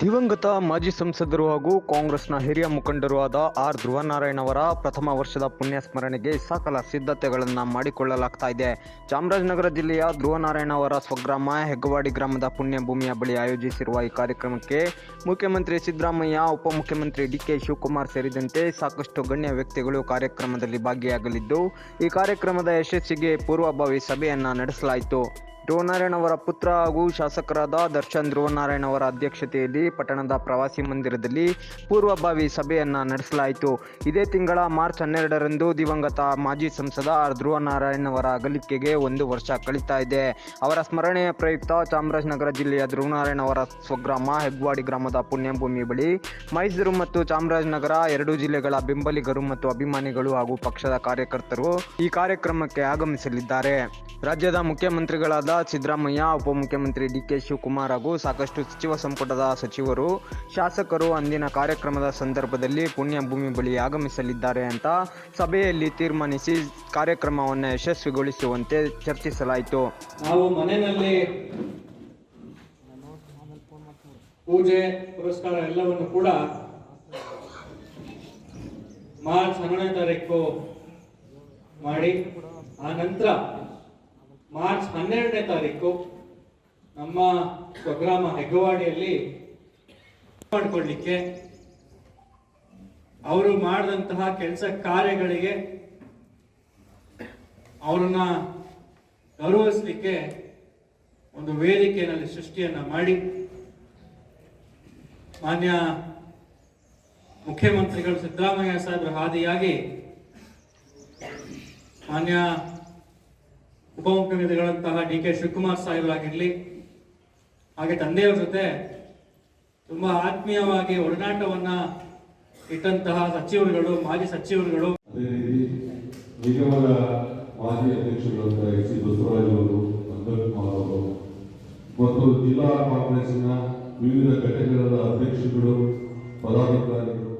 ದಿವಂಗತ ಮಾಜಿ ಸಂಸದರು ಹಾಗೂ ಕಾಂಗ್ರೆಸ್ನ ಹಿರಿಯ ಮುಖಂಡರು ಆದ ಆರ್ ಧ್ರುವನಾರಾಯಣ್ ಅವರ ಪ್ರಥಮ ವರ್ಷದ ಪುಣ್ಯ ಸ್ಮರಣೆಗೆ ಸಕಲ ಸಿದ್ಧತೆಗಳನ್ನು ಮಾಡಿಕೊಳ್ಳಲಾಗ್ತಾ ಇದೆ. ಚಾಮರಾಜನಗರ ಜಿಲ್ಲೆಯ ಧ್ರುವನಾರಾಯಣ್ ಅವರ ಸ್ವಗ್ರಾಮ ಹೆಗ್ಗವಾಡಿ ಗ್ರಾಮದ ಪುಣ್ಯಭೂಮಿಯ ಬಳಿ ಆಯೋಜಿಸಿರುವ ಈ ಕಾರ್ಯಕ್ರಮಕ್ಕೆ ಮುಖ್ಯಮಂತ್ರಿ ಸಿದ್ದರಾಮಯ್ಯ, ಉಪಮುಖ್ಯಮಂತ್ರಿ ಡಿ.ಕೆ. ಶಿವಕುಮಾರ್ ಸೇರಿದಂತೆ ಸಾಕಷ್ಟು ಗಣ್ಯ ವ್ಯಕ್ತಿಗಳು ಕಾರ್ಯಕ್ರಮದಲ್ಲಿ ಭಾಗಿಯಾಗಲಿದ್ದು, ಈ ಕಾರ್ಯಕ್ರಮದ ಯಶಸ್ಸಿಗೆ ಪೂರ್ವಭಾವಿ ಸಭೆಯನ್ನು ನಡೆಸಲಾಯಿತು. ಧ್ರುವನಾರಾಯಣ್ ಅವರ ಪುತ್ರ ಹಾಗೂ ಶಾಸಕರಾದ ದರ್ಶನ್ ಧ್ರುವನಾರಾಯಣ್ ಅವರ ಅಧ್ಯಕ್ಷತೆಯಲ್ಲಿ ಪಟ್ಟಣದ ಪ್ರವಾಸಿ ಮಂದಿರದಲ್ಲಿ ಪೂರ್ವಭಾವಿ ಸಭೆಯನ್ನು ನಡೆಸಲಾಯಿತು. ಇದೇ ತಿಂಗಳ ಮಾರ್ಚ್ 12ರಂದು ದಿವಂಗತ ಮಾಜಿ ಸಂಸದ ಆರ್ ಧ್ರುವನಾರಾಯಣ್ ಅವರ ಅಗಲಿಕೆಗೆ 1 ವರ್ಷ ಕಳೀತಾ ಇದೆ. ಅವರ ಸ್ಮರಣೆಯ ಪ್ರಯುಕ್ತ ಚಾಮರಾಜನಗರ ಜಿಲ್ಲೆಯ ಧ್ರುವನಾರಾಯಣ್ ಅವರ ಸ್ವಗ್ರಾಮ ಹೆಗ್ಗವಾಡಿ ಗ್ರಾಮದ ಪುಣ್ಯಭೂಮಿ ಬಳಿ ಮೈಸೂರು ಮತ್ತು ಚಾಮರಾಜನಗರ 2 ಜಿಲ್ಲೆಗಳ ಬೆಂಬಲಿಗರು ಮತ್ತು ಅಭಿಮಾನಿಗಳು ಹಾಗೂ ಪಕ್ಷದ ಕಾರ್ಯಕರ್ತರು ಈ ಕಾರ್ಯಕ್ರಮಕ್ಕೆ ಆಗಮಿಸಲಿದ್ದಾರೆ. ರಾಜ್ಯದ ಮುಖ್ಯಮಂತ್ರಿಗಳಾದ ಸಿದ್ದರಾಮಯ್ಯ, ಉಪಮುಖ್ಯಮಂತ್ರಿ ಡಿ.ಕೆ. ಶಿವಕುಮಾರ್ ಹಾಗೂ ಸಾಕಷ್ಟು ಸಚಿವ ಸಂಪುಟದ ಸಚಿವರು, ಶಾಸಕರು ಅಂದಿನ ಕಾರ್ಯಕ್ರಮದ ಸಂದರ್ಭದಲ್ಲಿ ಪುಣ್ಯಭೂಮಿ ಬಳಿ ಆಗಮಿಸಲಿದ್ದಾರೆ ಅಂತ ಸಭೆಯಲ್ಲಿ ತೀರ್ಮಾನಿಸಿ ಕಾರ್ಯಕ್ರಮವನ್ನು ಯಶಸ್ವಿಗೊಳಿಸುವಂತೆ ಚರ್ಚಿಸಲಾಯಿತು. ನಾವು ಮನೆಯಲ್ಲಿ ಪೂಜೆ ಪುರಸ್ಕಾರ ಎಲ್ಲವನ್ನು ಕೂಡ ಮಾರ್ಚ್ 12ನೇ ತಾರೀಕು ಮಾಡಿ, ಆ ನಂತರ ಮಾರ್ಚ್ 12ನೇ ತಾರೀಕು ನಮ್ಮ ಸ್ವಗ್ರಾಮ ಹೆಗ್ಗವಾಡಿಯಲ್ಲಿ ಮಾಡಿಕೊಳ್ಳಿಕ್ಕೆ, ಅವರು ಮಾಡಿದಂತಹ ಕೆಲಸ ಕಾರ್ಯಗಳಿಗೆ ಅವರನ್ನ ಗೌರವಿಸಲಿಕ್ಕೆ ಒಂದು ವೇದಿಕೆಯಲ್ಲಿ ಸೃಷ್ಟಿಯನ್ನ ಮಾಡಿ, ಮಾನ್ಯ ಮುಖ್ಯಮಂತ್ರಿಗಳು ಸಿದ್ದರಾಮಯ್ಯ ಸಾಹೇಬರ ಹಾದಿಯಾಗಿ ಮಾನ್ಯ ಉಪಮುಖ್ಯಮಂತ್ರಿಗಳಂತಹ ಡಿ.ಕೆ. ಶಿವಕುಮಾರ್ ಸಾಹೇಬರಾಗಿರ್ಲಿ, ಹಾಗೆ ತಂದೆಯವರ ಜೊತೆ ತುಂಬಾ ಆತ್ಮೀಯವಾಗಿ ಒಡನಾಟವನ್ನ ಇಟ್ಟಂತಹ ಸಚಿವರುಗಳು, ಮಾಜಿ ಸಚಿವರುಗಳು, ಅದೇ ರೀತಿ ನಿಗಮದ ಮಾಜಿ ಅಧ್ಯಕ್ಷರಾದ ಎಸ್.ಸಿ. ಬಸವರಾಜ್ ಅವರು, ನಂದಕುಮಾರ್ ಅವರು ಮತ್ತು ಜಿಲ್ಲಾ ಕಾಂಗ್ರೆಸ್ನ ವಿವಿಧ ಘಟಕಗಳ ಅಧ್ಯಕ್ಷರುಗಳು, ಪದಾಧಿಕಾರಿಗಳು